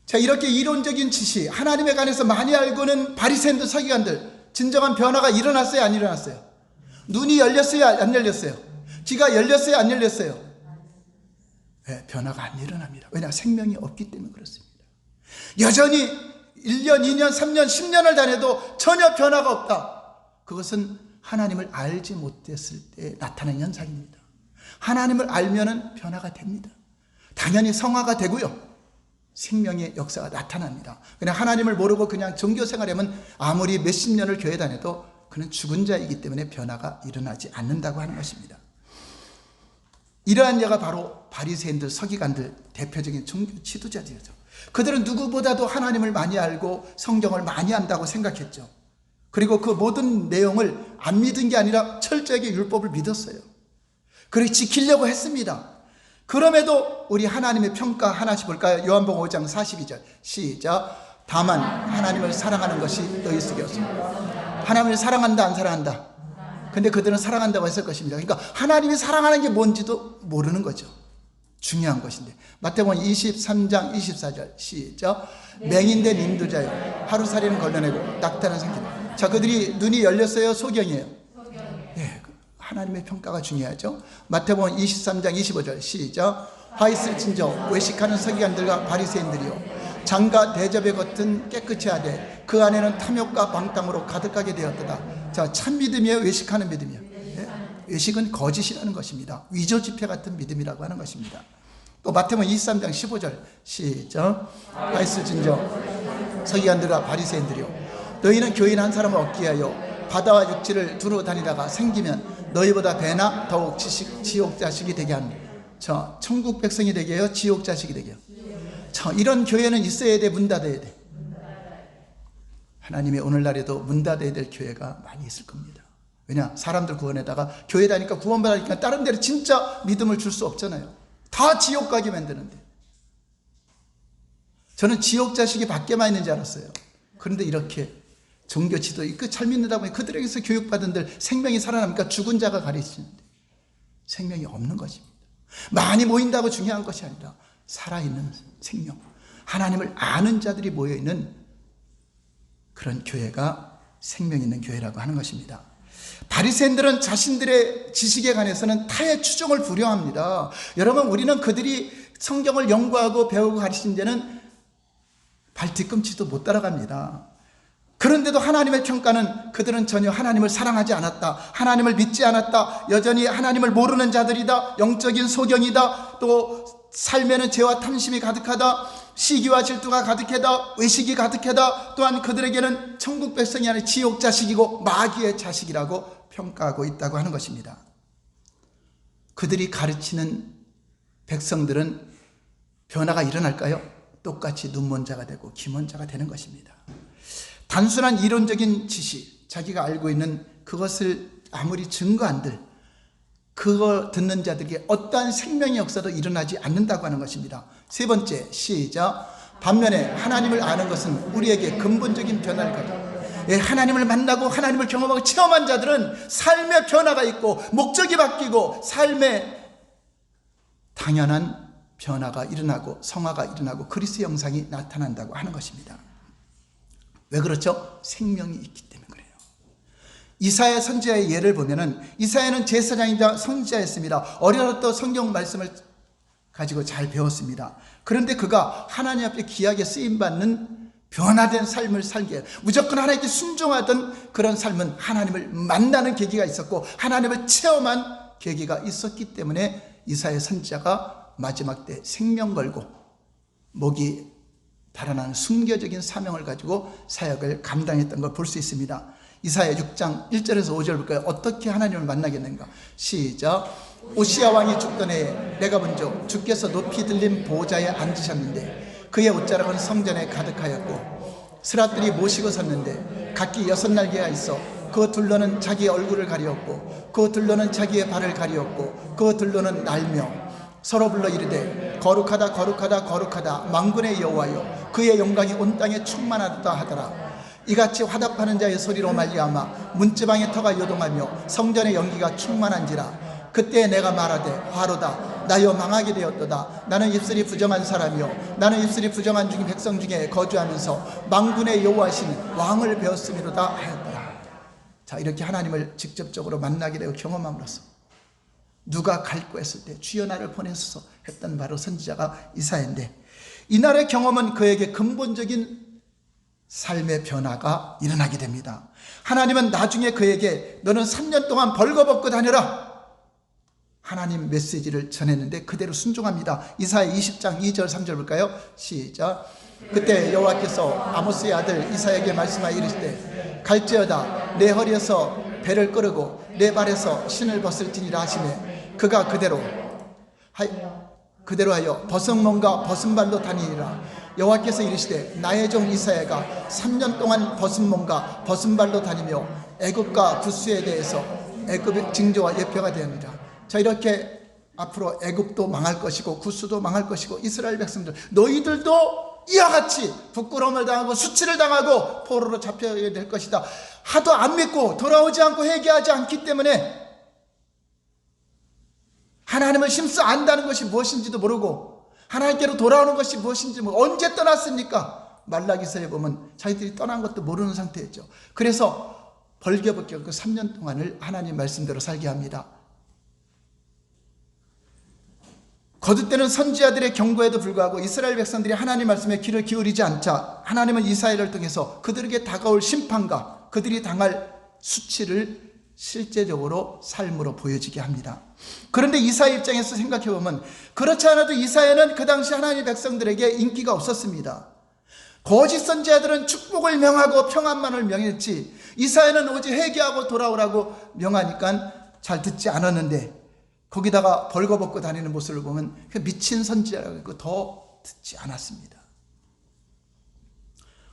자, 이렇게 이론적인 지식, 하나님에 관해서 많이 알고는 바리새인들, 서기관들 진정한 변화가 일어났어요? 안 일어났어요? 눈이 열렸어요? 안 열렸어요? 귀가 열렸어요? 안 열렸어요? 네, 변화가 안 일어납니다. 왜냐? 생명이 없기 때문에 그렇습니다. 여전히 1년, 2년, 3년, 10년을 다녀도 전혀 변화가 없다. 그것은 하나님을 알지 못했을 때 나타나는 현상입니다. 하나님을 알면은 변화가 됩니다. 당연히 성화가 되고요. 생명의 역사가 나타납니다. 그냥 하나님을 모르고 그냥 종교 생활하면 아무리 몇십 년을 교회 다녀도 그는 죽은 자이기 때문에 변화가 일어나지 않는다고 하는 것입니다. 이러한 자가 바로 바리새인들, 서기관들 대표적인 종교 지도자들이죠. 그들은 누구보다도 하나님을 많이 알고 성경을 많이 안다고 생각했죠. 그리고 그 모든 내용을 안 믿은 게 아니라 철저하게 율법을 믿었어요. 그리고 지키려고 했습니다. 그럼에도 우리 하나님의 평가 하나씩 볼까요? 요한복음 5장 42절 시작. 다만 하나님을 사랑하는 것이 너희 속에 없습니다. 하나님을 사랑한다 안 사랑한다? 근데 그들은 사랑한다고 했을 것입니다. 그러니까 하나님이 사랑하는 게 뭔지도 모르는 거죠. 중요한 것인데 마태복음 23장 24절 시작. 맹인된 인도자여 하루살이는 걸러내고 낙타는 삼키라. 자, 그들이 눈이 열렸어요? 소경이에요? 네, 하나님의 평가가 중요하죠. 마태복음 23장 25절 시작. 화 있을진저 외식하는 서기관들과 바리새인들이요 장과 대접의 겉은 깨끗이 하되 그 안에는 탐욕과 방탕으로 가득하게 되었도다. 자, 참 믿음이에요? 외식하는 믿음이에요? 네? 외식은 거짓이라는 것입니다. 위조 지폐 같은 믿음이라고 하는 것입니다. 또 마태복음 23장 15절 시작. 바리새인들아 서기관들과 바리새인들이여, 너희는 교인 한 사람을 얻기 위하여 바다와 육지를 두루 다니다가 생기면 너희보다 배나 더욱 지옥 자식이 되게 하는 천국 백성이 되게 해요, 지옥 자식이 되게 해요. 이런 교회는 있어야 돼, 문 닫아야 돼? 하나님의 오늘날에도 문 닫아야 될 교회가 많이 있을 겁니다. 왜냐? 사람들 구원에다가 교회 다니까 구원받으니까 다른 데로 진짜 믿음을 줄 수 없잖아요. 다 지옥 가게 만드는데. 저는 지옥 자식이 밖에만 있는 줄 알았어요. 그런데 이렇게 종교 지도 있고 잘 믿는다 보니 그들에게서 교육받은들 생명이 살아납니까? 죽은 자가 가르치는데 생명이 없는 것입니다. 많이 모인다고 중요한 것이 아니라 살아있는 생명, 하나님을 아는 자들이 모여있는 그런 교회가 생명 있는 교회라고 하는 것입니다. 바리새인들은 자신들의 지식에 관해서는 타의 추종을 불허합니다. 여러분, 우리는 그들이 성경을 연구하고 배우고 가르친 데는 발뒤꿈치도 못 따라갑니다. 그런데도 하나님의 평가는 그들은 전혀 하나님을 사랑하지 않았다, 하나님을 믿지 않았다, 여전히 하나님을 모르는 자들이다, 영적인 소경이다, 또 삶에는 죄와 탐심이 가득하다, 시기와 질투가 가득하다, 의식이 가득하다, 또한 그들에게는 천국 백성이 아니라 지옥 자식이고 마귀의 자식이라고 평가하고 있다고 하는 것입니다. 그들이 가르치는 백성들은 변화가 일어날까요? 똑같이 눈먼 자가 되고 귀먼 자가 되는 것입니다. 단순한 이론적인 지식, 자기가 알고 있는 그것을 아무리 증거 한들 그거 듣는 자들에게 어떠한 생명의 역사도 일어나지 않는다고 하는 것입니다. 세 번째, 시작. 반면에 하나님을 아는 것은 우리에게 근본적인 변화를 가져옵니다. 하나님을 만나고 하나님을 경험하고 체험한 자들은 삶의 변화가 있고 목적이 바뀌고 삶의 당연한 변화가 일어나고 성화가 일어나고 그리스도의 형상이 나타난다고 하는 것입니다. 왜 그렇죠? 생명이 있기 때문에 그래요. 이사야 선지자의 예를 보면은 이사야는 제사장이자 선지자였습니다. 어려서부터 성경 말씀을 가지고 잘 배웠습니다. 그런데 그가 하나님 앞에 귀하게 쓰임받는 변화된 삶을 살게 해요. 무조건 하나님께 순종하던 그런 삶은 하나님을 만나는 계기가 있었고 하나님을 체험한 계기가 있었기 때문에 이사야 선지자가 마지막 때 생명 걸고 목이 달아나는 순교적인 사명을 가지고 사역을 감당했던 걸 볼 수 있습니다. 이사야 6장 1절에서 5절 볼까요? 어떻게 하나님을 만나겠는가? 시작. 오시야 왕이 죽던 해에 내가 본즉 주께서 높이 들린 보좌에 앉으셨는데 그의 옷자락은 성전에 가득하였고 스라들이 모시고 섰는데 각기 6날개가 있어 그 둘러는 자기의 얼굴을 가리었고 그 둘러는 자기의 발을 가리었고 그 둘러는 날며 서로 불러 이르되 거룩하다 거룩하다 거룩하다 만군의 여호와여 그의 영광이 온 땅에 충만하다 하더라. 이같이 화답하는 자의 소리로 말미암아 문지방의 터가 요동하며 성전의 연기가 충만한지라. 그때 내가 말하되 화로다 나여 망하게 되었도다. 나는 입술이 부정한 사람이요 나는 입술이 부정한 중인 백성 중에 거주하면서 만군의 여호와신 왕을 배웠음이로다 하였더라. 자, 이렇게 하나님을 직접적으로 만나게 되고 경험함으로써 누가 갈고 했을 때 주여 나를 보내소서 했던 바로 선지자가 이사야인데 이날의 경험은 그에게 근본적인 삶의 변화가 일어나게 됩니다. 하나님은 나중에 그에게 너는 3년 동안 벌거벗고 다녀라 하나님 메시지를 전했는데 그대로 순종합니다. 이사야 20장 2절 3절 볼까요? 시작. 그때 여호와께서 아모스의 아들 이사야에게 말씀하여 이르시되 갈지어다 내 허리에서 배를 끄르고 내 발에서 신을 벗을지니라 하시매 그가 그대로 하여 벗은 몸과 벗은 발로 다니니라. 여호와께서 이르시되 나의 종 이사야가 3년 동안 벗은 몸과 벗은 발로 다니며 애굽과 구스에 대해서 애굽의 징조와 예표가 되었느니라. 자, 이렇게 앞으로 애굽도 망할 것이고 구스도 망할 것이고 이스라엘 백성들 너희들도 이와 같이 부끄러움을 당하고 수치를 당하고 포로로 잡혀야 될 것이다 하도 안 믿고 돌아오지 않고 회개하지 않기 때문에 하나님을 힘써 안다는 것이 무엇인지도 모르고 하나님께로 돌아오는 것이 무엇인지 언제 떠났습니까? 말라기서에 보면 자기들이 떠난 것도 모르는 상태였죠. 그래서 벌거벗겨 그 3년 동안을 하나님 말씀대로 살게 합니다. 거듭되는 선지자들의 경고에도 불구하고 이스라엘 백성들이 하나님 말씀에 귀를 기울이지 않자 하나님은 이사야를 통해서 그들에게 다가올 심판과 그들이 당할 수치를 실제적으로 삶으로 보여지게 합니다. 그런데 이사야 입장에서 생각해 보면 그렇지 않아도 이사야는 그 당시 하나님의 백성들에게 인기가 없었습니다. 거짓 선지자들은 축복을 명하고 평안만을 명했지 이사야는 오직 회개하고 돌아오라고 명하니까 잘 듣지 않았는데, 거기다가 벌거벗고 다니는 모습을 보면 미친 선지자라고 더 듣지 않았습니다.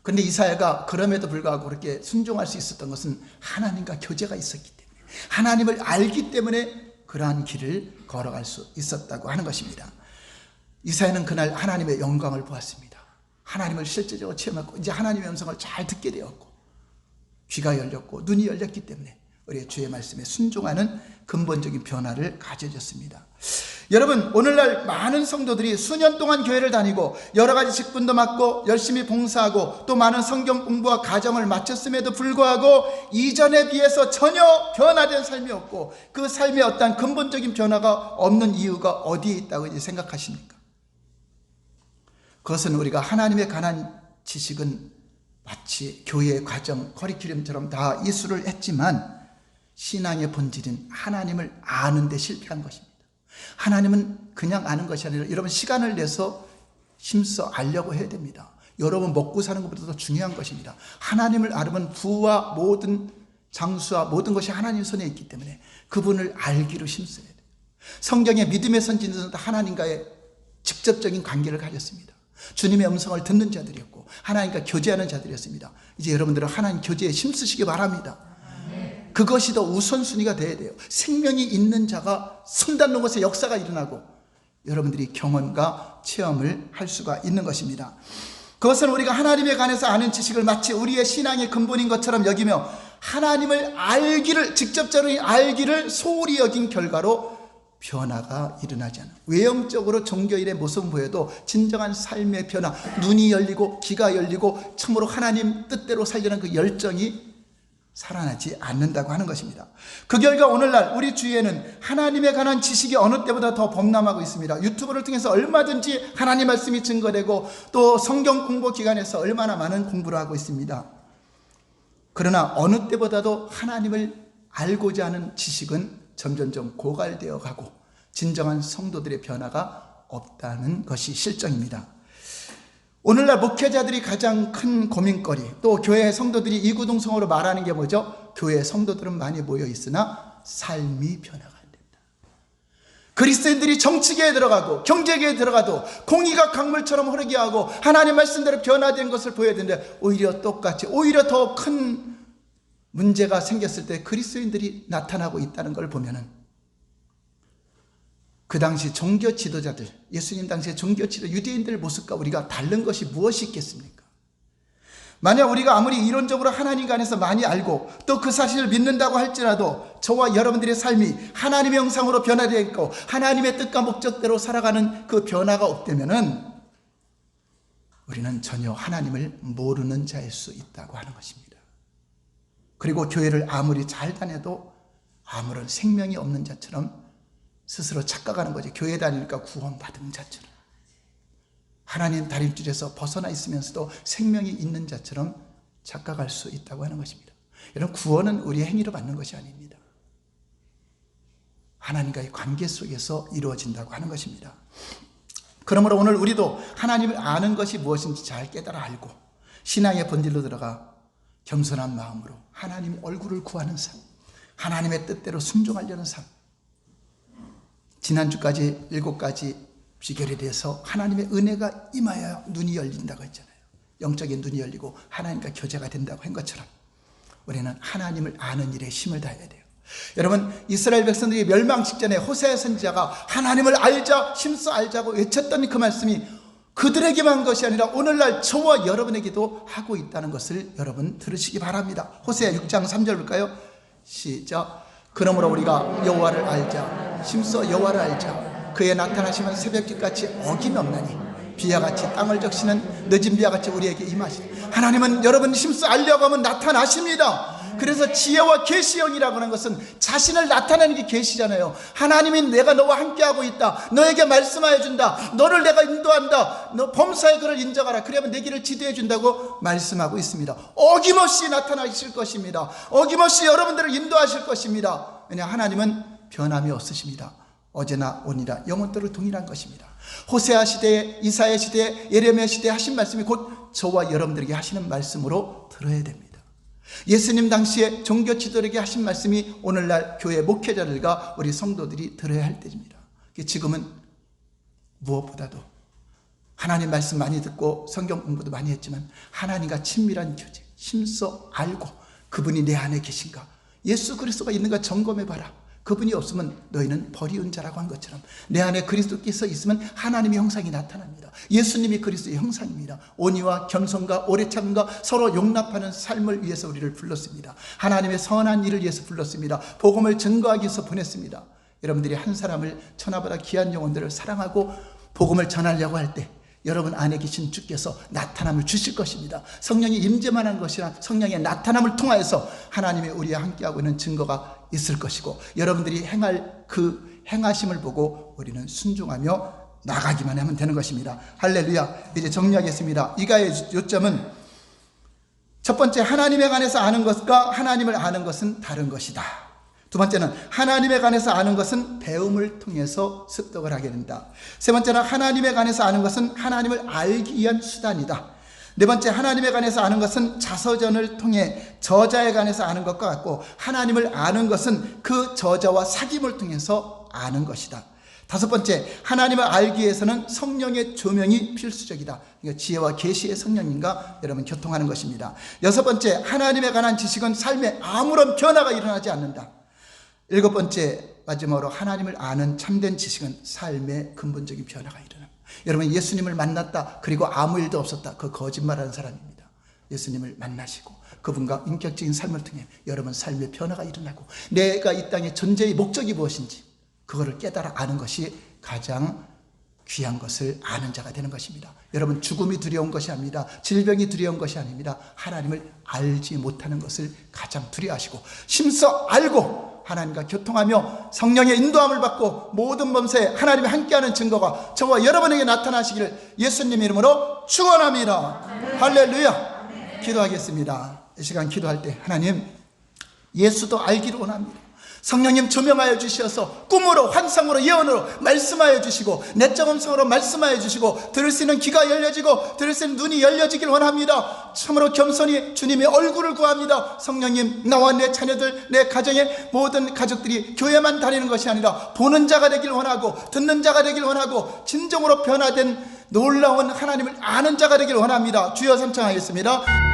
그런데 이사야가 그럼에도 불구하고 그렇게 순종할 수 있었던 것은 하나님과 교제가 있었기 때문에, 하나님을 알기 때문에 그러한 길을 걸어갈 수 있었다고 하는 것입니다. 이사야는 그날 하나님의 영광을 보았습니다. 하나님을 실제적으로 체험했고 이제 하나님의 음성을 잘 듣게 되었고 귀가 열렸고 눈이 열렸기 때문에 우리의 주의 말씀에 순종하는 근본적인 변화를 가져졌습니다. 여러분, 오늘날 많은 성도들이 수년 동안 교회를 다니고 여러 가지 직분도 맡고 열심히 봉사하고 또 많은 성경 공부와 가정을 마쳤음에도 불구하고 이전에 비해서 전혀 변화된 삶이 없고 그 삶에 어떤 근본적인 변화가 없는 이유가 어디에 있다고 생각하십니까? 그것은 우리가 하나님에 관한 지식은 마치 교회의 과정, 커리큘럼처럼 다 이수를 했지만 신앙의 본질인 하나님을 아는 데 실패한 것입니다. 하나님은 그냥 아는 것이 아니라 여러분 시간을 내서 힘써 알려고 해야 됩니다. 여러분 먹고 사는 것보다 더 중요한 것입니다. 하나님을 알으면 부와 모든 장수와 모든 것이 하나님 손에 있기 때문에 그분을 알기로 힘써야 돼요. 성경의 믿음의 선지자들은 하나님과의 직접적인 관계를 가졌습니다. 주님의 음성을 듣는 자들이었고 하나님과 교제하는 자들이었습니다. 이제 여러분들은 하나님 교제에 힘쓰시기 바랍니다. 그것이 더 우선순위가 돼야 돼요. 생명이 있는 자가 손 닿는 곳에 역사가 일어나고 여러분들이 경험과 체험을 할 수가 있는 것입니다. 그것은 우리가 하나님에 관해서 아는 지식을 마치 우리의 신앙의 근본인 것처럼 여기며 하나님을 알기를, 직접적으로 알기를 소홀히 여긴 결과로 변화가 일어나지 않아요. 외형적으로 종교인의 모습은 보여도 진정한 삶의 변화, 눈이 열리고 귀가 열리고 참으로 하나님 뜻대로 살려는 그 열정이 살아나지 않는다고 하는 것입니다. 그 결과 오늘날 우리 주위에는 하나님에 관한 지식이 어느 때보다 더 범람하고 있습니다. 유튜브를 통해서 얼마든지 하나님 말씀이 증거되고 또 성경 공부 기관에서 얼마나 많은 공부를 하고 있습니다. 그러나 어느 때보다도 하나님을 알고자 하는 지식은 점점점 고갈되어 가고 진정한 성도들의 변화가 없다는 것이 실정입니다. 오늘날 목회자들이 가장 큰 고민거리, 또 교회 성도들이 이구동성으로 말하는 게 뭐죠? 교회 성도들은 많이 모여 있으나 삶이 변화가 안 된다. 그리스도인들이 정치계에 들어가고 경제계에 들어가도 공의가 강물처럼 흐르게 하고 하나님 말씀대로 변화된 것을 보여야 되는데 오히려 똑같이, 오히려 더 큰 문제가 생겼을 때 그리스도인들이 나타나고 있다는 걸 보면은 그 당시 종교 지도자들, 예수님 당시의 종교 지도 유대인들 모습과 우리가 다른 것이 무엇이 있겠습니까? 만약 우리가 아무리 이론적으로 하나님 안에서 많이 알고 또 그 사실을 믿는다고 할지라도 저와 여러분들의 삶이 하나님의 형상으로 변화되어 있고 하나님의 뜻과 목적대로 살아가는 그 변화가 없다면은 우리는 전혀 하나님을 모르는 자일 수 있다고 하는 것입니다. 그리고 교회를 아무리 잘 다녀도 아무런 생명이 없는 자처럼 스스로 착각하는 거죠. 교회 다니니까 구원받은 자처럼, 하나님 다림줄에서 벗어나 있으면서도 생명이 있는 자처럼 착각할 수 있다고 하는 것입니다. 여러분, 구원은 우리의 행위로 받는 것이 아닙니다. 하나님과의 관계 속에서 이루어진다고 하는 것입니다. 그러므로 오늘 우리도 하나님을 아는 것이 무엇인지 잘 깨달아 알고 신앙의 본질로 들어가 겸손한 마음으로 하나님의 얼굴을 구하는 삶, 하나님의 뜻대로 순종하려는 삶, 지난주까지 7가지 비결에 대해서 하나님의 은혜가 임하여 눈이 열린다고 했잖아요. 영적인 눈이 열리고 하나님과 교제가 된다고 한 것처럼 우리는 하나님을 아는 일에 힘을 다해야 돼요. 여러분, 이스라엘 백성들이 멸망 직전에 호세아 선지자가 하나님을 알자, 힘써 알자고 외쳤던 그 말씀이 그들에게만 한 것이 아니라 오늘날 저와 여러분에게도 하고 있다는 것을 여러분 들으시기 바랍니다. 호세아 6장 3절 볼까요? 시작. 그러므로 우리가 여호와를 알자, 힘써 여호와를 알자. 그의 나타나시면 새벽빛같이 어김없나니 비와 같이 땅을 적시는 늦은 비와 같이 우리에게 임하시니. 하나님은 여러분 힘써 알려고 하면 나타나십니다. 그래서 지혜와 계시형이라고 하는 것은 자신을 나타내는 게 계시잖아요. 하나님이 내가 너와 함께하고 있다, 너에게 말씀하여 준다, 너를 내가 인도한다, 너 범사의 그를 인정하라, 그러면 내 길을 지도해 준다고 말씀하고 있습니다. 어김없이 나타나실 것입니다. 어김없이 여러분들을 인도하실 것입니다. 왜냐, 하나님은 변함이 없으십니다. 어제나 오니라 영원토록 동일한 것입니다. 호세아 시대에, 이사야 시대에, 예레미야 시대에 하신 말씀이 곧 저와 여러분들에게 하시는 말씀으로 들어야 됩니다. 예수님 당시에 종교 지도자에게 하신 말씀이 오늘날 교회 목회자들과 우리 성도들이 들어야 할 때입니다. 지금은 무엇보다도 하나님 말씀 많이 듣고 성경 공부도 많이 했지만 하나님과 친밀한 교제, 힘써 알고 그분이 내 안에 계신가, 예수 그리스도가 있는가 점검해봐라. 그분이 없으면 너희는 버리운 자라고 한 것처럼 내 안에 그리스도께서 있으면 하나님의 형상이 나타납니다. 예수님이 그리스도의 형상입니다. 온유와 겸손과 오래 참음과 서로 용납하는 삶을 위해서 우리를 불렀습니다. 하나님의 선한 일을 위해서 불렀습니다. 복음을 증거하기 위해서 보냈습니다. 여러분들이 한 사람을 천하보다 귀한 영혼들을 사랑하고 복음을 전하려고 할 때 여러분 안에 계신 주께서 나타남을 주실 것입니다. 성령이 임재만 한 것이나 성령의 나타남을 통하여서 하나님이 우리와 함께하고 있는 증거가 있을 것이고 여러분들이 행할 그 행하심을 보고 우리는 순종하며 나가기만 하면 되는 것입니다. 할렐루야. 이제 정리하겠습니다. 이가의 요점은 첫 번째, 하나님에 관해서 아는 것과 하나님을 아는 것은 다른 것이다. 두 번째는 하나님에 관해서 아는 것은 배움을 통해서 습득을 하게 된다. 세 번째는 하나님에 관해서 아는 것은 하나님을 알기 위한 수단이다. 네 번째, 하나님에 관해서 아는 것은 자서전을 통해 저자에 관해서 아는 것과 같고 하나님을 아는 것은 그 저자와 사귐을 통해서 아는 것이다. 다섯 번째, 하나님을 알기 위해서는 성령의 조명이 필수적이다. 그러니까 지혜와 계시의 성령님과 여러분 교통하는 것입니다. 여섯 번째, 하나님에 관한 지식은 삶에 아무런 변화가 일어나지 않는다. 일곱 번째, 마지막으로 하나님을 아는 참된 지식은 삶의 근본적인 변화가 일어납니다. 여러분, 예수님을 만났다 그리고 아무 일도 없었다, 그 거짓말하는 사람입니다. 예수님을 만나시고 그분과 인격적인 삶을 통해 여러분 삶의 변화가 일어나고 내가 이 땅의 존재의 목적이 무엇인지 그거를 깨달아 아는 것이 가장 귀한 것을 아는 자가 되는 것입니다. 여러분, 죽음이 두려운 것이 아닙니다. 질병이 두려운 것이 아닙니다. 하나님을 알지 못하는 것을 가장 두려워하시고 심써 알고 하나님과 교통하며 성령의 인도함을 받고 모든 범사에 하나님이 함께하는 증거가 저와 여러분에게 나타나시기를 예수님 이름으로 축원합니다. 할렐루야. 기도하겠습니다. 이 시간 기도할 때 하나님, 예수도 알기를 원합니다. 성령님 조명하여 주셔서 꿈으로, 환상으로, 예언으로 말씀하여 주시고 내적 음성으로 말씀하여 주시고 들을 수 있는 귀가 열려지고 들을 수 있는 눈이 열려지길 원합니다. 참으로 겸손히 주님의 얼굴을 구합니다. 성령님, 나와 내 자녀들, 내 가정의 모든 가족들이 교회만 다니는 것이 아니라 보는 자가 되길 원하고 듣는 자가 되길 원하고 진정으로 변화된 놀라운 하나님을 아는 자가 되길 원합니다. 주여 삼창하겠습니다.